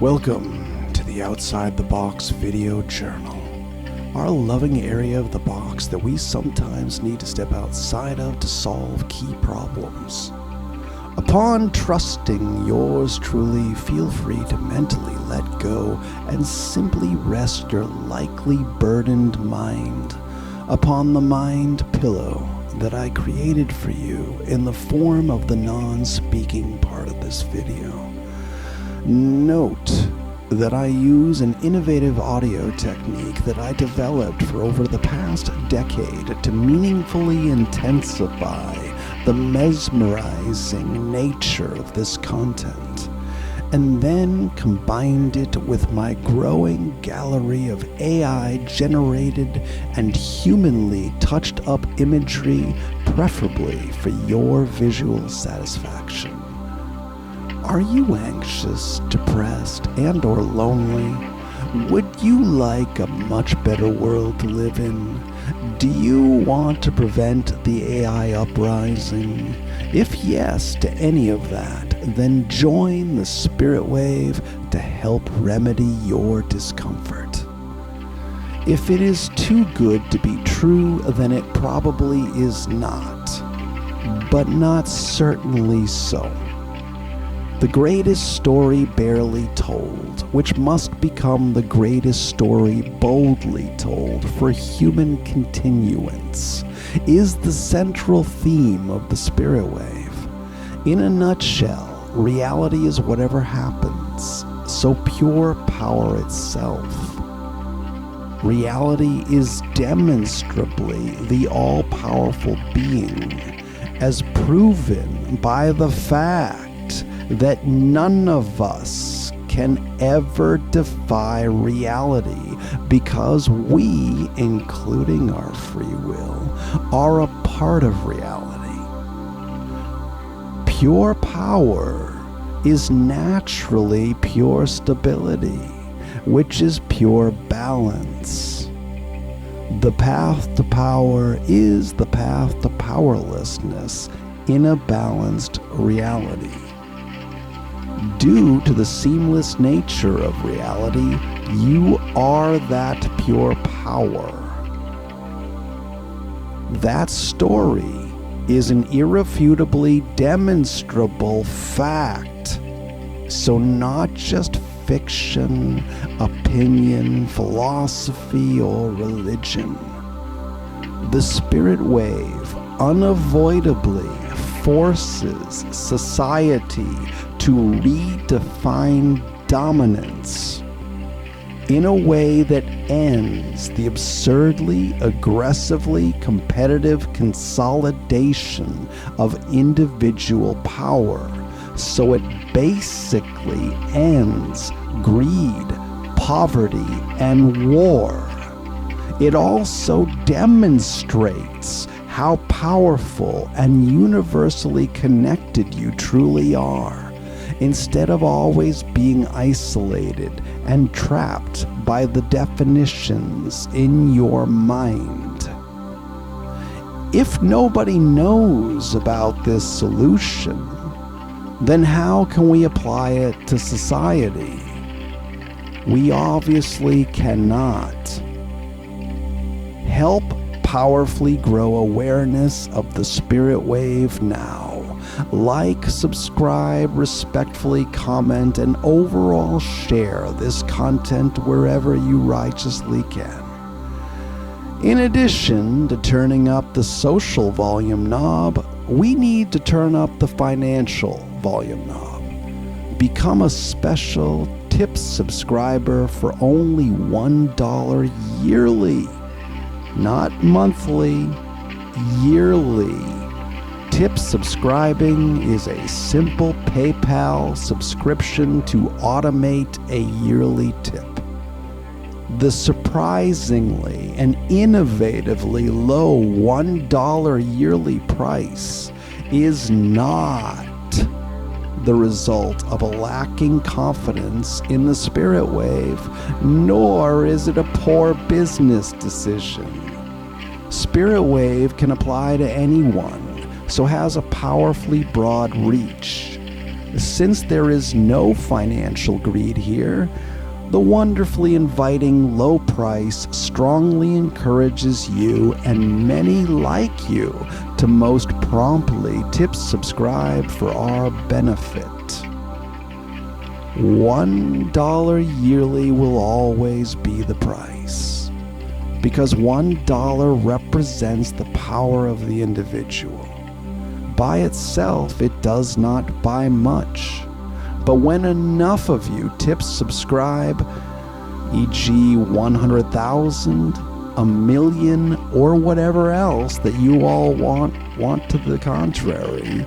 Welcome to the Outside the Box Video Journal, our loving area of the box that we sometimes need to step outside of to solve key problems. Upon trusting yours truly, feel free to mentally let go and simply rest your likely burdened mind upon the mind pillow that I created for you in the form of the non-speaking part of this video. Note that I use an innovative audio technique that I developed for over the past decade to meaningfully intensify the mesmerizing nature of this content, and then combined it with my growing gallery of AI-generated and humanly touched-up imagery, preferably for your visual satisfaction. Are you anxious, depressed, and or lonely? Would you like a much better world to live in? Do you want to prevent the AI uprising? If yes to any of that, then join the spirit wave to help remedy your discomfort. If it is too good to be true, then it probably is not, but not certainly so. The greatest story barely told, which must become the greatest story boldly told for human continuance, is the central theme of the spirit wave. In a nutshell, reality is whatever happens, so pure power itself. Reality is demonstrably the all-powerful being, as proven by the fact that none of us can ever defy reality because we, including our free will, are a part of reality. Pure power is naturally pure stability, which is pure balance. The path to power is the path to powerlessness in a balanced reality. Due to the seamless nature of reality, you are that pure power. That story is an irrefutably demonstrable fact. So not just fiction, opinion, philosophy, or religion. The spirit wave unavoidably forces society to redefine dominance in a way that ends the absurdly, aggressively competitive consolidation of individual power. So it basically ends greed, poverty, and war. It also demonstrates how powerful and universally connected you truly are, instead of always being isolated and trapped by the definitions in your mind. If nobody knows about this solution, then how can we apply it to society? We obviously cannot. Help powerfully grow awareness of the spirit wave now. Like, subscribe, respectfully comment, and overall share this content wherever you righteously can. In addition to turning up the social volume knob, we need to turn up the financial volume knob. Become a special tip subscriber for only $1 yearly. Not monthly, yearly. Tip subscribing is a simple PayPal subscription to automate a yearly tip. The surprisingly and innovatively low $1 yearly price is not the result of a lacking confidence in the spirit wave, nor is it a poor business decision. Spirit wave can apply to anyone, so has a powerfully broad reach. Since there is no financial greed here, the wonderfully inviting low price strongly encourages you and many like you to most promptly tip subscribe for our benefit. $1 yearly will always be the price, because $1 represents the power of the individual. By itself, it does not buy much. But when enough of you tip subscribe, e.g. 100,000, a million, or whatever else that you all want to the contrary,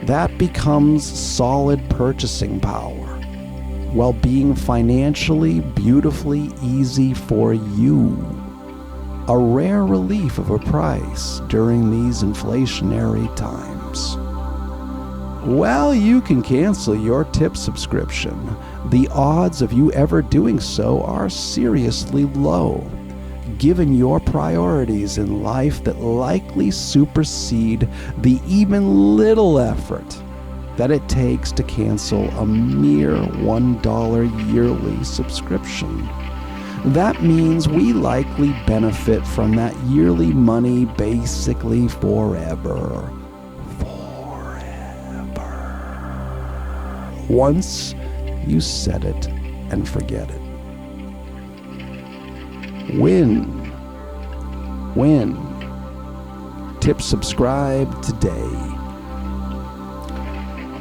that becomes solid purchasing power, while being financially beautifully easy for you. A rare relief of a price during these inflationary times. While you can cancel your tip subscription, the odds of you ever doing so are seriously low, given your priorities in life that likely supersede the even little effort that it takes to cancel a mere $1 yearly subscription. That means we likely benefit from that yearly money basically forever. Once you set it and forget it. Win. Tip subscribe today.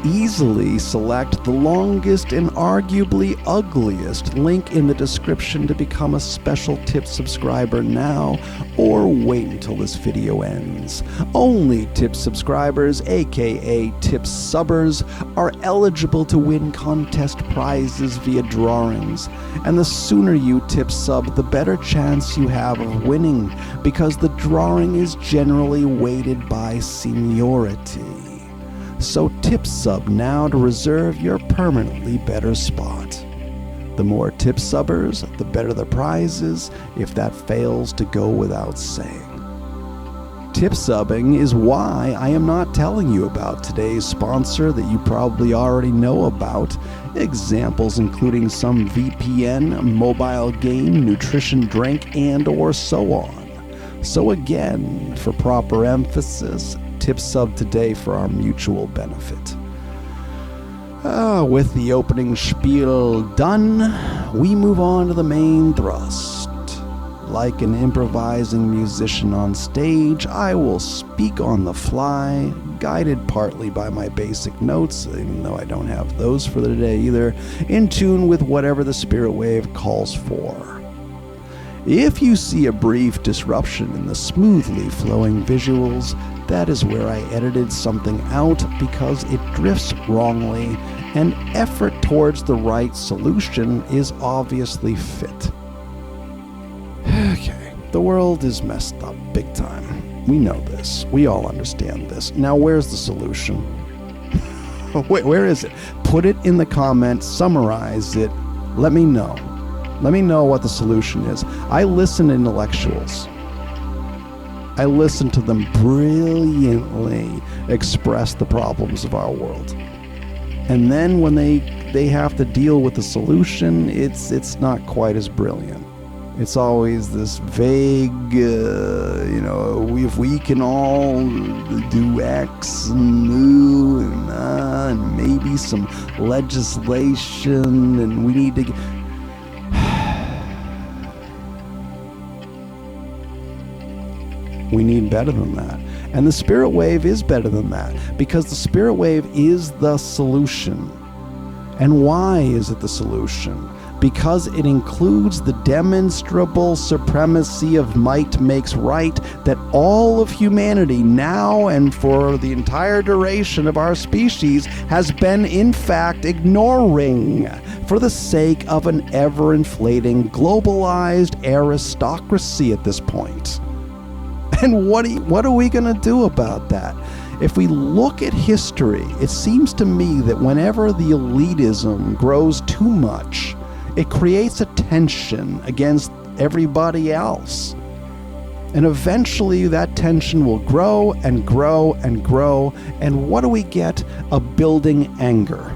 Easily select the longest and arguably ugliest link in the description to become a special tip subscriber now, or wait until this video ends. Only tip subscribers, aka tip subbers, are eligible to win contest prizes via drawings, and the sooner you tip sub, the better chance you have of winning, because the drawing is generally weighted by seniority. So tip sub now to reserve your permanently better spot. The more tip subbers, the better the prizes, if that fails to go without saying. Tip subbing is why I am not telling you about today's sponsor that you probably already know about. Examples including some VPN, mobile game, nutrition drink, and or so on. So again, for proper emphasis, tip sub today for our mutual benefit. With the opening spiel done, we move on to the main thrust. Like an improvising musician on stage, I will speak on the fly, guided partly by my basic notes, even though I don't have those for today either, in tune with whatever the spirit wave calls for. If you see a brief disruption in the smoothly flowing visuals, that is where I edited something out because it drifts wrongly, and effort towards the right solution is obviously fit. Okay, the world is messed up big time. We know this. We all understand this. Now where's the solution? Where is it? Put it in the comments, summarize it, let me know. Let me know what the solution is. I listen to intellectuals. I listen to them brilliantly express the problems of our world. And then when they have to deal with the solution, it's not quite as brilliant. It's always this vague, if we can all do X and new and maybe some legislation, and we need to... We need better than that. And the spirit wave is better than that, because the spirit wave is the solution. And why is it the solution? Because it includes the demonstrable supremacy of might makes right that all of humanity now and for the entire duration of our species has been in fact ignoring for the sake of an ever-inflating globalized aristocracy at this point. And what are we going to do about that? If we look at history, it seems to me that whenever the elitism grows too much, it creates a tension against everybody else. And eventually that tension will grow and grow and grow. And what do we get? A building anger.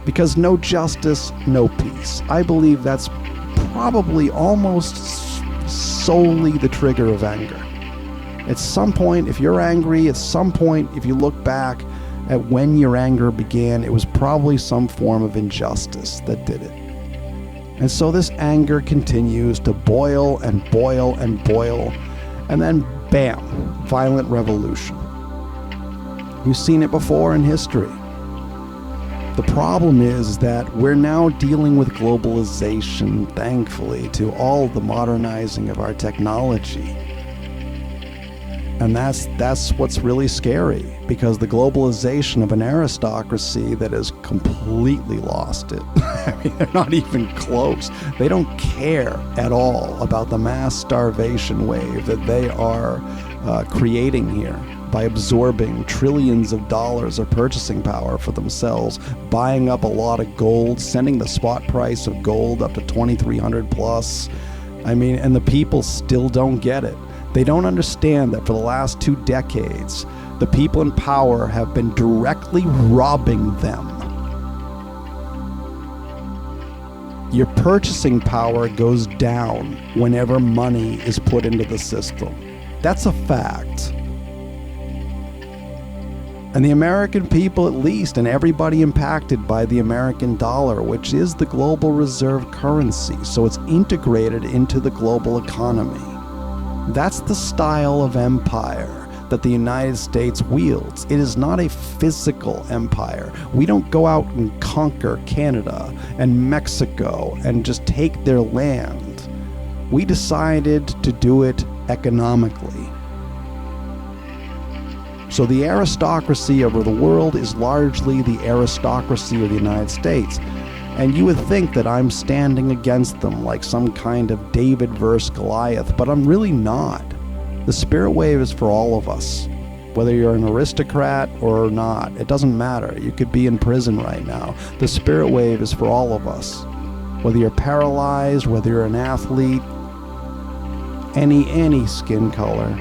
Because no justice, no peace. I believe that's probably almost solely the trigger of anger. At some point, if you're angry, at some point, if you look back at when your anger began, it was probably some form of injustice that did it. And so this anger continues to boil and boil and boil, and then bam, violent revolution. You've seen it before in history. The problem is that we're now dealing with globalization, thankfully, to all the modernizing of our technology. And that's what's really scary, because the globalization of an aristocracy that has completely lost it. I mean, they're not even close. They don't care at all about the mass starvation wave that they are creating here by absorbing trillions of dollars of purchasing power for themselves, buying up a lot of gold, sending the spot price of gold up to 2,300 plus. I mean, and the people still don't get it. They don't understand that for the last 2 decades, the people in power have been directly robbing them. Your purchasing power goes down whenever money is put into the system. That's a fact. And the American people, at least, and everybody impacted by the American dollar, which is the global reserve currency, so it's integrated into the global economy. That's the style of empire that the United States wields. It is not a physical empire. We don't go out and conquer Canada and Mexico and just take their land. We decided to do it economically. So the aristocracy over the world is largely the aristocracy of the United States. And you would think that I'm standing against them like some kind of David versus Goliath, but I'm really not. The spirit wave is for all of us. Whether you're an aristocrat or not, it doesn't matter. You could be in prison right now. The spirit wave is for all of us. Whether you're paralyzed, whether you're an athlete, any skin color,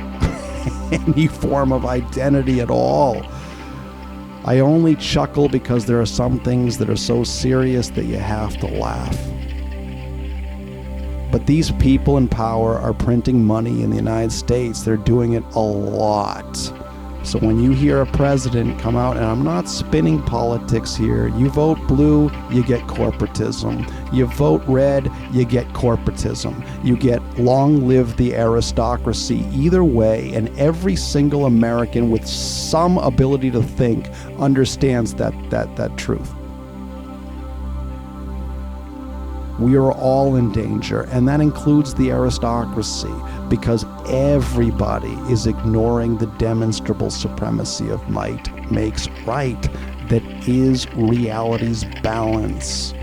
any form of identity at all. I only chuckle because there are some things that are so serious that you have to laugh. But these people in power are printing money in the United States. They're doing it a lot. So when you hear a president come out, and I'm not spinning politics here, you vote blue, you get corporatism. You vote red, you get corporatism. You get long live the aristocracy. Either way, and every single American with some ability to think understands that truth. We are all in danger, and that includes the aristocracy, because everybody is ignoring the demonstrable supremacy of might makes right, that is reality's balance.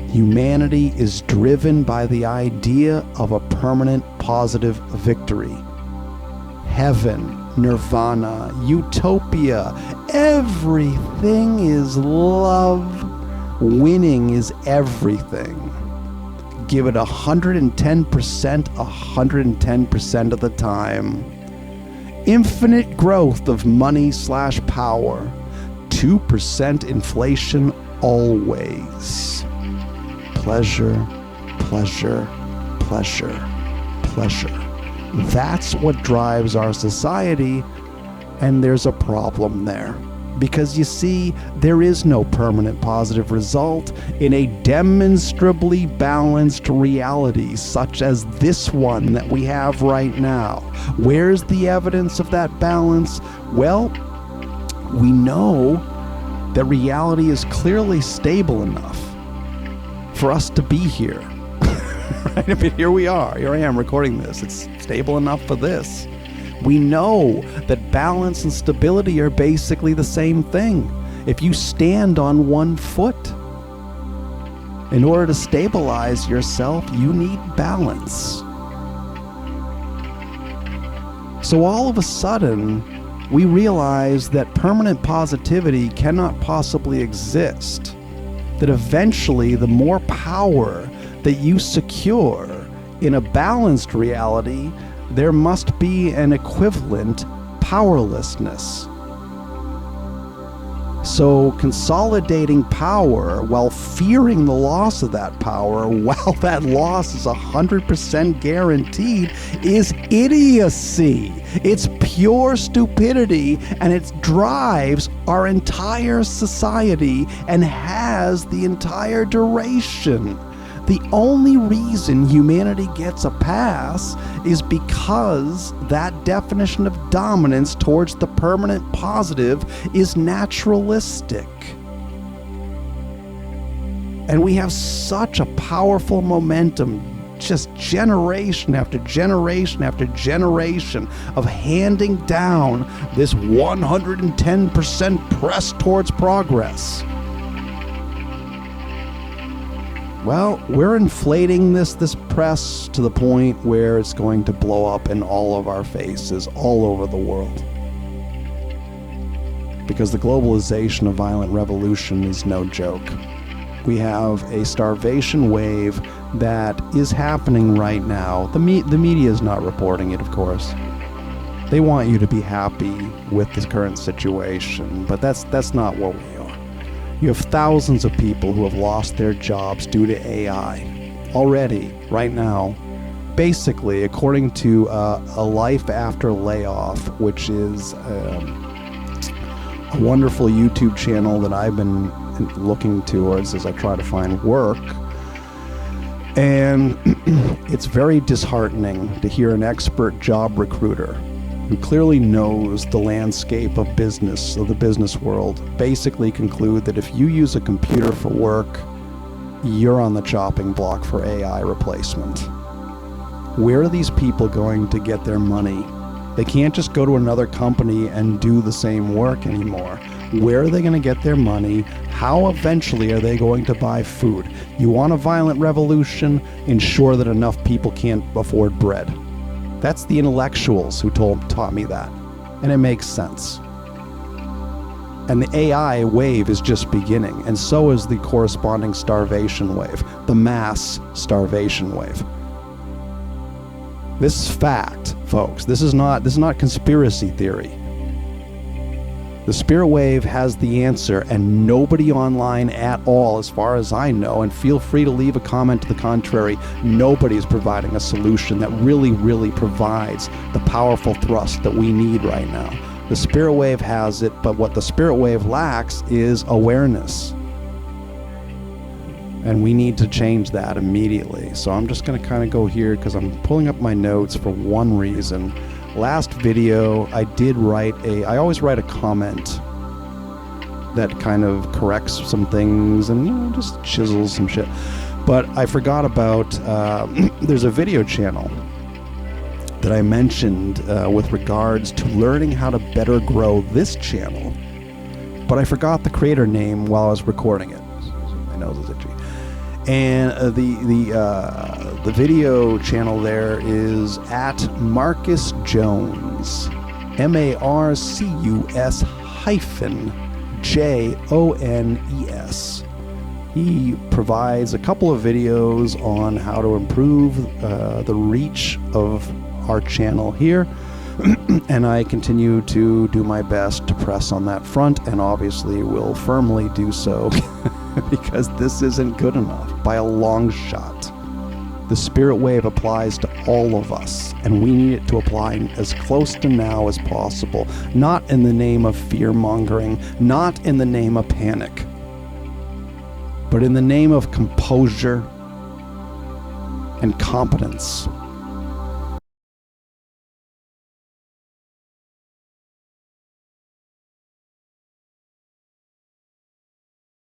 Humanity is driven by the idea of a permanent positive victory. Heaven, nirvana, utopia, everything is love. Winning is everything. Give it 110%, 110% of the time. Infinite growth of money/power. 2% inflation always. Pleasure, pleasure, pleasure, pleasure. That's what drives our society, and there's a problem there. Because you see, there is no permanent positive result in a demonstrably balanced reality such as this one that we have right now. Where's the evidence of that balance? Well, we know that reality is clearly stable enough for us to be here. Right? I mean, here we are. Here I am recording this. It's stable enough for this. We know that balance and stability are basically the same thing. If you stand on one foot, in order to stabilize yourself, you need balance. So all of a sudden, we realize that permanent positivity cannot possibly exist. That eventually, the more power that you secure in a balanced reality, there must be an equivalent powerlessness. So consolidating power while fearing the loss of that power, while that loss is 100% guaranteed, is idiocy. It's pure stupidity, and it drives our entire society and has the entire duration. The only reason humanity gets a pass is because that definition of dominance towards the permanent positive is naturalistic. And we have such a powerful momentum, just generation after generation after generation of handing down this 110% press towards progress. Well, we're inflating this press to the point where it's going to blow up in all of our faces, all over the world. Because the globalization of violent revolution is no joke. We have a starvation wave that is happening right now. The media is not reporting it, of course. They want you to be happy with this current situation, but that's not what we are. You have thousands of people who have lost their jobs due to AI already, right now. Basically, according to a Life After Layoff, which is a wonderful YouTube channel that I've been looking towards as I try to find work. And it's very disheartening to hear an expert job recruiter who clearly knows the landscape of business, of the business world, basically conclude that if you use a computer for work, you're on the chopping block for AI replacement. Where are these people going to get their money? They can't just go to another company and do the same work anymore. Where are they going to get their money? How eventually are they going to buy food? You want a violent revolution? Ensure that enough people can't afford bread. That's the intellectuals who taught me that. And it makes sense. And the AI wave is just beginning, and so is the corresponding starvation wave, the mass starvation wave. This is fact, folks. This is not conspiracy theory. The spirit wave has the answer, and nobody online at all, as far as I know, and feel free to leave a comment to the contrary, nobody is providing a solution that really, really provides the powerful thrust that we need right now. The spirit wave has it, but what the spirit wave lacks is awareness. And we need to change that immediately. So I'm just going to kind of go here because I'm pulling up my notes for one reason. Last video, I always write a comment that kind of corrects some things and, just chisels some shit. But I forgot about, there's a video channel that I mentioned with regards to learning how to better grow this channel. But I forgot the creator name while I was recording it. My nose is itchy. And the video channel there is at Marcus Jones, MarcusJones. He provides a couple of videos on how to improve the reach of our channel here. And I continue to do my best to press on that front, and obviously will firmly do so because this isn't good enough by a long shot. The spirit wave applies to all of us, and we need it to apply as close to now as possible, not in the name of fear-mongering, not in the name of panic, but in the name of composure and competence.